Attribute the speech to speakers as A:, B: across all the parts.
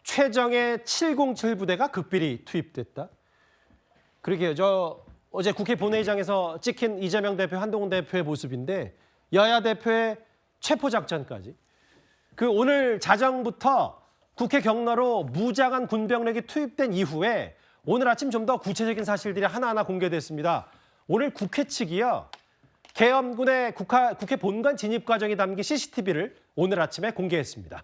A: 최정예 707 부대가 극비리 투입됐다. 그러게요. 어제 국회 본회의장에서 찍힌 이재명 대표, 한동훈 대표의 모습인데 여야 대표의 체포작전까지. 오늘 자정부터 국회 경로로 무장한 군병력이 투입된 이후에 오늘 아침 좀 더 구체적인 사실들이 하나하나 공개됐습니다. 오늘 국회 측이요. 계엄군의 국회 본관 진입 과정이 담긴 CCTV를 오늘 아침에 공개했습니다.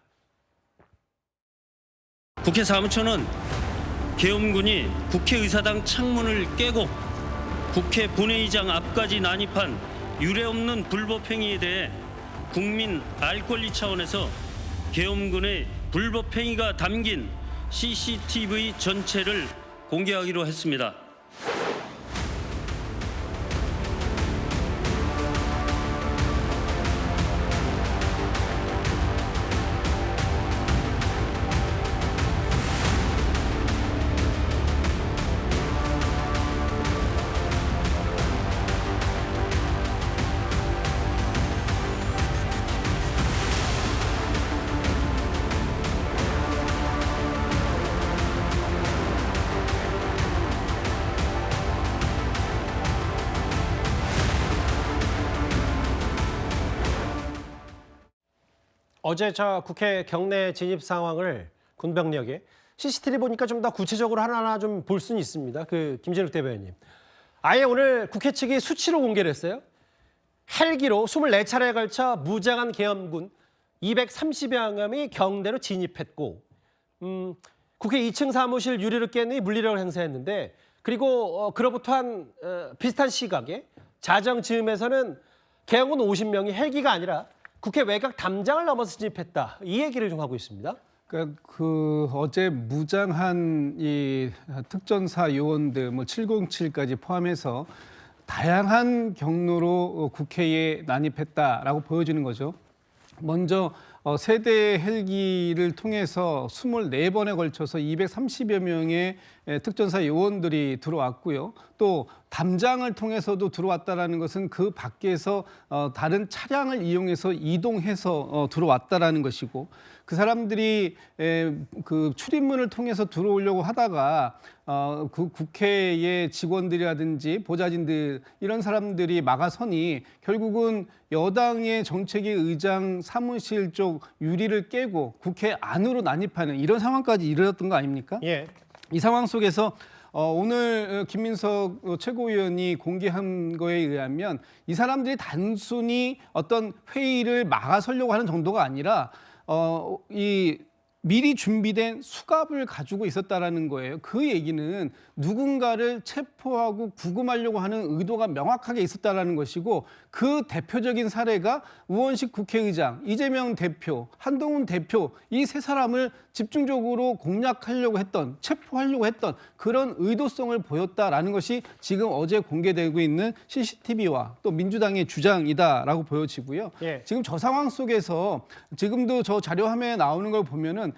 B: 국회 사무처는 계엄군이 국회의사당 창문을 깨고 국회 본회의장 앞까지 난입한 유례없는 불법 행위에 대해 국민 알 권리 차원에서 계엄군의 불법 행위가 담긴 CCTV 전체를 공개하기로 했습니다.
A: 어제 국회 경내 진입 상황을 군병력에 CCTV 보니까 좀 더 구체적으로 하나하나 좀 볼 수는 있습니다. 김진욱 대변인님. 아예 오늘 국회 측이 수치로 공개를 했어요. 헬기로 24차례에 걸쳐 무장한 계엄군 230여 명이 경내로 진입했고 국회 2층 사무실 유리를 깨는 물리력을 행사했는데 그리고 그로부터 한 비슷한 시각에 자정 즈음에서는 계엄군 50명이 헬기가 아니라 국회 외곽 담장을 넘어서 진입했다. 이 얘기를 좀 하고 있습니다.
C: 그러니까 어제 무장한 이 특전사 요원들 707까지 포함해서 다양한 경로로 국회에 난입했다라고 보여지는 거죠. 먼저 세대 헬기를 통해서 24번에 걸쳐서 230여 명의 특전사 요원들이 들어왔고요. 또 담장을 통해서도 들어왔다라는 것은 그 밖에서 다른 차량을 이용해서 이동해서 들어왔다라는 것이고 그 사람들이 그 출입문을 통해서 들어오려고 하다가 그 국회의 직원들이라든지 보좌진들 이런 사람들이 막아서니 결국은 여당의 정책위 의장 사무실 쪽 유리를 깨고 국회 안으로 난입하는 이런 상황까지 이르렀던 거 아닙니까?
A: 예.
C: 이 상황 속에서 오늘 김민석 최고위원이 공개한 거에 의하면 이 사람들이 단순히 어떤 회의를 막아서려고 하는 정도가 아니라 미리 준비된 수갑을 가지고 있었다라는 거예요. 그 얘기는 누군가를 체포하고 구금하려고 하는 의도가 명확하게 있었다라는 것이고 그 대표적인 사례가 우원식 국회의장, 이재명 대표, 한동훈 대표 이 세 사람을 집중적으로 공략하려고 했던, 체포하려고 했던 그런 의도성을 보였다라는 것이 지금 어제 공개되고 있는 CCTV와 또 민주당의 주장이다라고 보여지고요.
A: 예.
C: 지금 저 상황 속에서 지금도 저 자료 화면에 나오는 걸 보면은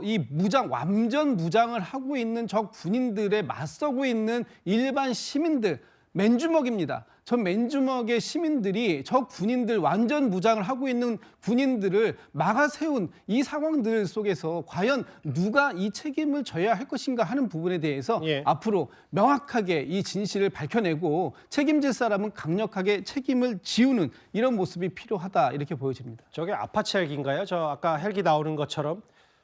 C: 이 완전 무장을 하고 있는 저 군인들에 맞서고 있는 일반 시민들 맨주먹입니다. 저 맨주먹의 시민들이 저 군인들 완전 무장을 하고 있는 군인들을 막아세운 이 상황들 속에서 과연 누가 이 책임을 져야 할 것인가 하는 부분에 대해서
A: 예.
C: 앞으로 명확하게 이 진실을 밝혀내고 책임질 사람은 강력하게 책임을 지우는 이런 모습이 필요하다 이렇게 보여집니다.
A: 저게 아파치 헬기인가요? 아까 헬기 나오는 것처럼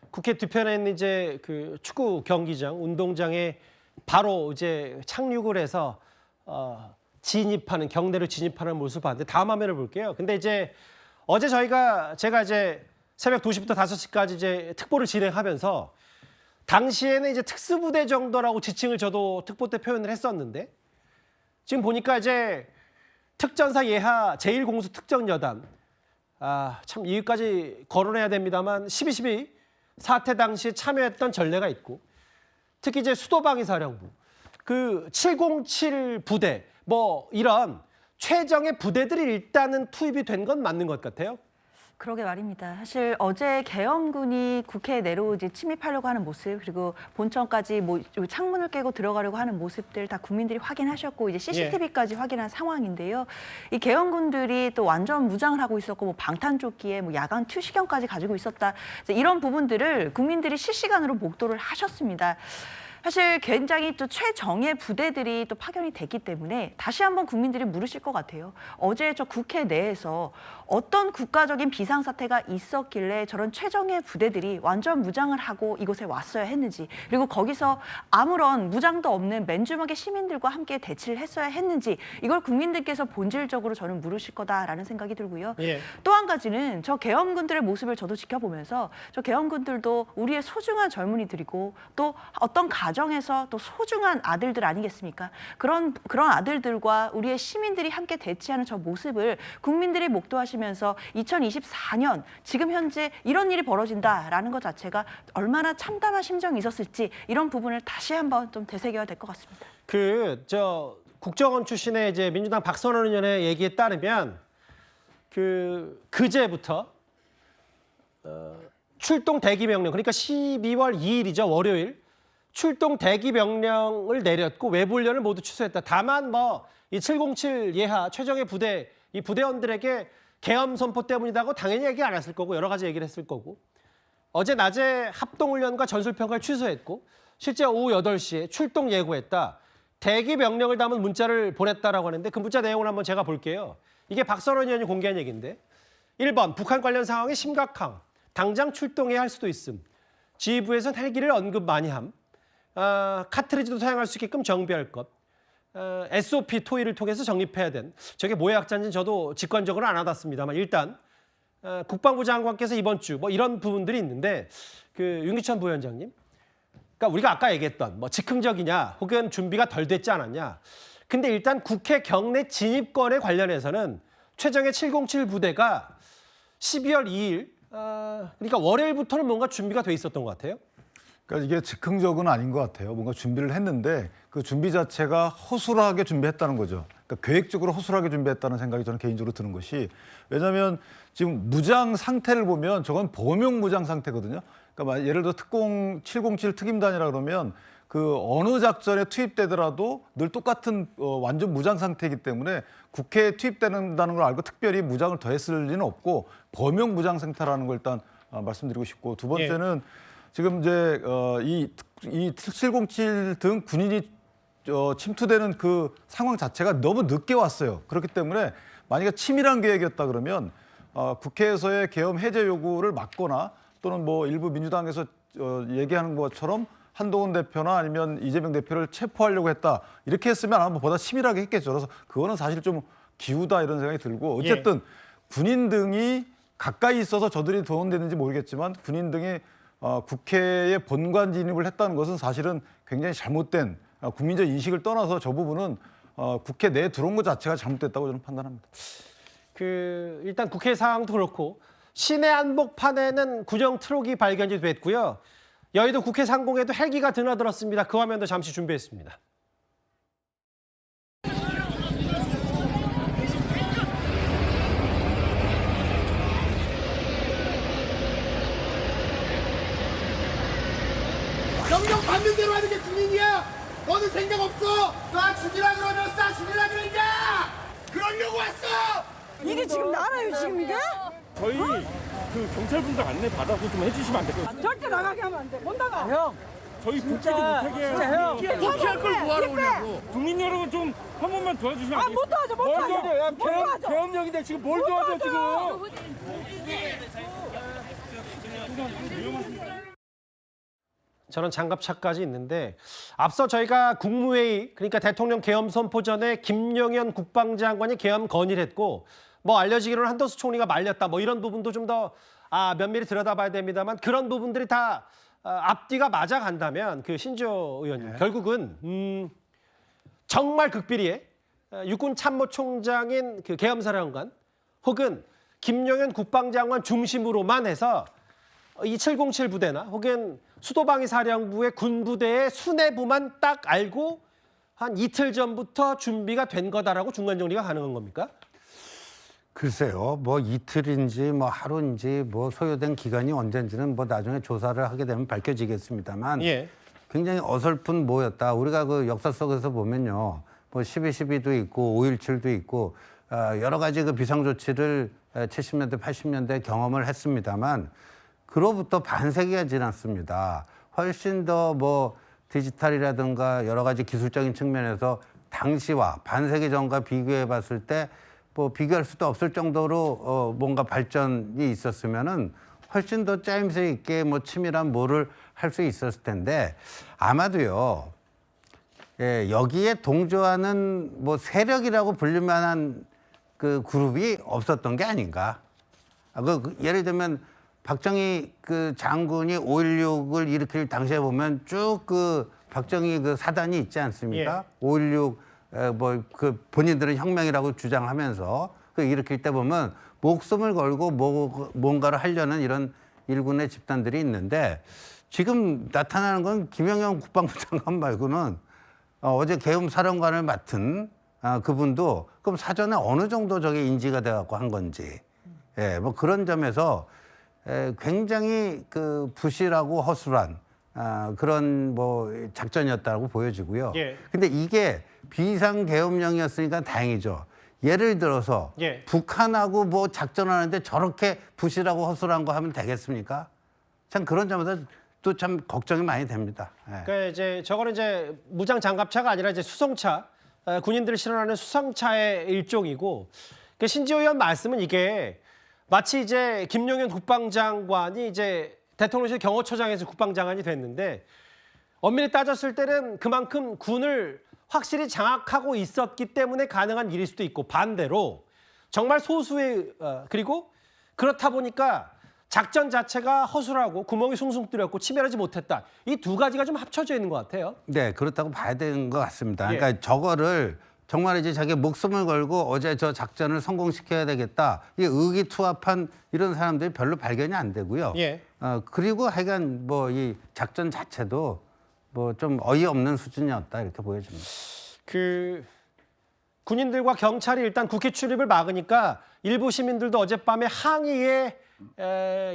A: 국회 뒤편에 있는 이제 축구 경기장, 운동장에 바로 이제 착륙을 해서 경내로 진입하는 모습을 봤는데 다음 화면을 볼게요. 근데 이제 어제 제가 이제 새벽 2시부터 5시까지 이제 특보를 진행하면서 당시에는 이제 특수부대 정도라고 지칭을 저도 특보 때 표현을 했었는데 지금 보니까 이제 특전사 예하 제1공수 특정여단 참 여기까지 거론해야 됩니다만 12.12 사태 당시 참여했던 전례가 있고 특히 이제 수도방위사령부 707 부대 이런 최정의 부대들이 일단은 투입이 된 건 맞는 것 같아요.
D: 그러게 말입니다. 사실 어제 계엄군이 국회에 내려오지 침입하려고 하는 모습, 그리고 본청까지 뭐 창문을 깨고 들어가려고 하는 모습들 다 국민들이 확인하셨고 이제 CCTV까지 확인한 상황인데요. 이 계엄군들이 또 완전 무장을 하고 있었고 뭐 방탄조끼에 뭐 야간 투시경까지 가지고 있었다. 이런 부분들을 국민들이 실시간으로 목도를 하셨습니다. 사실 굉장히 또 최정예 부대들이 또 파견이 됐기 때문에 다시 한번 국민들이 물으실 것 같아요. 어제 저 국회 내에서 어떤 국가적인 비상사태가 있었길래 저런 최정예 부대들이 완전 무장을 하고 이곳에 왔어야 했는지, 그리고 거기서 아무런 무장도 없는 맨주먹의 시민들과 함께 대치를 했어야 했는지, 이걸 국민들께서 본질적으로 저는 물으실 거다라는 생각이 들고요.
A: 예.
D: 또 한 가지는 저 계엄군들의 모습을 저도 지켜보면서 저 계엄군들도 우리의 소중한 젊은이들이고 또 어떤 가정에서 또 소중한 아들들 아니겠습니까? 그런 아들들과 우리의 시민들이 함께 대치하는 저 모습을 국민들이 목도하시면서 2024년 지금 현재 이런 일이 벌어진다라는 것 자체가 얼마나 참담한 심정이 있었을지 이런 부분을 다시 한번 좀 되새겨야 될 것 같습니다.
A: 국정원 출신의 이제 민주당 박선원 의원의 얘기에 따르면 그제부터 출동 대기 명령, 그러니까 12월 2일이죠, 월요일 출동 대기 명령을 내렸고 외부 훈련을 모두 취소했다. 다만 뭐 이 707 예하 최정예 부대 이 부대원들에게 계엄 선포 때문이라고 당연히 얘기 안 했을 거고 여러 가지 얘기를 했을 거고, 어제 낮에 합동훈련과 전술평가를 취소했고 실제 오후 8시에 출동 예고했다. 대기 명령을 담은 문자를 보냈다라고 하는데 그 문자 내용을 한번 제가 볼게요. 이게 박선원 의원이 공개한 얘기인데 1번 북한 관련 상황이 심각함. 당장 출동해야 할 수도 있음. 지휘부에선 헬기를 언급 많이 함. 카트리지도 사용할 수 있게끔 정비할 것. SOP 토의를 통해서 정립해야 된. 저게 뭐의 약자인지는 저도 직관적으로 안 와닿습니다만 일단 국방부 장관께서 이번 주 뭐 이런 부분들이 있는데 윤기천 부위원장님, 그러니까 우리가 아까 얘기했던 뭐 즉흥적이냐 혹은 준비가 덜 됐지 않았냐. 근데 일단 국회 경내 진입권에 관련해서는 최정예 707 부대가 12월 2일 그러니까 월요일부터는 뭔가 준비가 돼 있었던 것 같아요.
E: 그러니까 이게 즉흥적은 아닌 것 같아요. 뭔가 준비를 했는데 그 준비 자체가 허술하게 준비했다는 거죠. 그러니까 계획적으로 허술하게 준비했다는 생각이 저는 개인적으로 드는 것이, 왜냐하면 지금 무장 상태를 보면 저건 범용 무장 상태거든요. 그러니까 예를 들어 특공 707 특임단이라 그러면 그 어느 작전에 투입되더라도 늘 똑같은 완전 무장 상태이기 때문에 국회에 투입된다는 걸 알고 특별히 무장을 더했을 리는 없고 범용 무장 상태라는 걸 일단 말씀드리고 싶고, 두 번째는 지금 이제 이 707 등 군인이 침투되는 그 상황 자체가 너무 늦게 왔어요. 그렇기 때문에 만약에 치밀한 계획이었다 그러면 국회에서의 계엄 해제 요구를 막거나 또는 뭐 일부 민주당에서 얘기하는 것처럼 한동훈 대표나 아니면 이재명 대표를 체포하려고 했다, 이렇게 했으면 아마 보다 치밀하게 했겠죠. 그래서 그거는 사실 좀 기우다 이런 생각이 들고, 어쨌든 군인 등이 가까이 있어서 저들이 동원되는지 모르겠지만 군인 등이 국회에 본관 진입을 했다는 것은 사실은 굉장히 잘못된 국민적 인식을 떠나서 저 부분은 국회 내에 들어온 것 자체가 잘못됐다고 저는 판단합니다.
A: 일단 국회 상황도 그렇고 시내 한복판에는 구정 트럭이 발견이 됐고요. 여의도 국회 상공에도 헬기가 드나들었습니다. 그 화면도 잠시 준비했습니다.
F: 명령 받는 대로 하는 게 군인이야. 너는 생각 없어. 쏴 죽이라 그러면 쏴 죽이라 그랬냐. 그러려고 왔어.
G: 이게 지금 나라요, 지금 이게?
H: 저희 그 경찰분들 안내 받아서 좀 해주시면 안 될까요?
G: 절대 나가게 하면 안 돼. 못 나가. 형.
H: 저희 복귀도 못하게 해요.
F: 복귀할 걸 뭐하러 오냐고.
H: 국민 여러분 좀 한 번만 도와주시면 안
G: 못 도와줘, 못 도와줘. 못 도와줘.
H: 계엄령인데 지금 뭘 도와줘 지금.
A: 저는 장갑차까지 있는데 앞서 저희가 국무회의, 그러니까 대통령 계엄 선포 전에 김용현 국방장관이 계엄 건의를 했고 뭐 알려지기로는 한덕수 총리가 말렸다 뭐 이런 부분도 좀 더 면밀히 들여다봐야 됩니다만, 그런 부분들이 다 앞뒤가 맞아간다면 신조 의원님 결국은 정말 극비리에 육군 참모총장인 계엄사령관 혹은 김용현 국방장관 중심으로만 해서 이 707 부대나 혹은 수도방위 사령부의 군부대의 수뇌부만 딱 알고 한 이틀 전부터 준비가 된 거다라고 중간 정리가 가능한 겁니까?
I: 글쎄요, 뭐 이틀인지 뭐 하루인지 뭐 소요된 기간이 언젠지는 뭐 나중에 조사를 하게 되면 밝혀지겠습니다만
A: 예.
I: 굉장히 어설픈 모였다. 우리가 그 역사 속에서 보면요, 뭐 12.12도 있고 5.17도 있고 여러 가지 그 비상조치를 70년대, 80년대 경험을 했습니다만 그로부터 반세기가 지났습니다. 훨씬 더 뭐 디지털이라든가 여러 가지 기술적인 측면에서 당시와 반세기 전과 비교해 봤을 때 뭐 비교할 수도 없을 정도로 뭔가 발전이 있었으면은 훨씬 더 짜임새 있게 뭐 치밀한 뭐를 할 수 있었을 텐데 아마도요. 예, 여기에 동조하는 뭐 세력이라고 불릴 만한 그 그룹이 없었던 게 아닌가. 예를 들면 박정희 그 장군이 5.16을 일으킬 당시에 보면 쭉 그 박정희 그 사단이 있지 않습니까? 5.16 뭐 그 본인들은 혁명이라고 주장하면서 그 일으킬 때 보면 목숨을 걸고 뭔가를 하려는 이런 일군의 집단들이 있는데 지금 나타나는 건 김영현 국방부 장관 말고는 어제 계엄 사령관을 맡은 그분도 그럼 사전에 어느 정도 저게 인지가 돼갖고 한 건지, 예, 뭐 그런 점에서 굉장히 그 부실하고 허술한 그런 뭐 작전이었다고 보여지고요.
A: 예.
I: 근데 이게 비상계엄령이었으니까 다행이죠. 예를 들어서
A: 예.
I: 북한하고 뭐 작전하는데 저렇게 부실하고 허술한 거 하면 되겠습니까? 참 그런 점에서 또 참 걱정이 많이 됩니다. 예.
A: 그러니까 이제 저거는 이제 무장 장갑차가 아니라 이제 수송차, 군인들을 실어나는 수상차의 일종이고, 그 신지호 의원 말씀은 이게 마치 이제 김용현 국방장관이 이제 대통령실 경호처장에서 국방장관이 됐는데 엄밀히 따졌을 때는 그만큼 군을 확실히 장악하고 있었기 때문에 가능한 일일 수도 있고, 반대로 정말 소수의 그리고 그렇다 보니까 작전 자체가 허술하고 구멍이 숭숭 뚫렸고 치밀하지 못했다. 이 두 가지가 좀 합쳐져 있는 것 같아요.
I: 네, 그렇다고 봐야 되는 것 같습니다.
A: 예.
I: 그러니까 저거를 정말 이제 자기 목숨을 걸고 어제 저 작전을 성공시켜야 되겠다. 이게 의기투합한 이런 사람들이 별로 발견이 안 되고요.
A: 예.
I: 그리고 하여간 뭐 이 작전 자체도 뭐 좀 어이없는 수준이었다 이렇게 보여집니다.
A: 그 군인들과 경찰이 일단 국회 출입을 막으니까 일부 시민들도 어젯밤에 항의에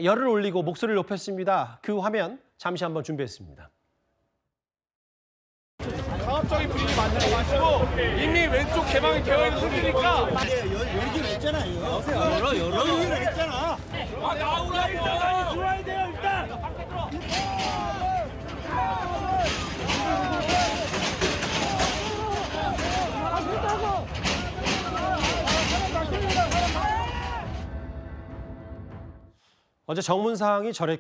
A: 열을 올리고 목소리를 높였습니다. 그 화면 잠시 한번 준비했습니다.
H: 상업적인 분위기 만들어 가지고 이미 왼쪽 개방이 되어 있는 상태니까
F: 열기로 했잖아요. 열기로 했잖아.
H: 나오라 일단 들어와야 돼요 일단.
A: 어제 정문상이 저랬고요.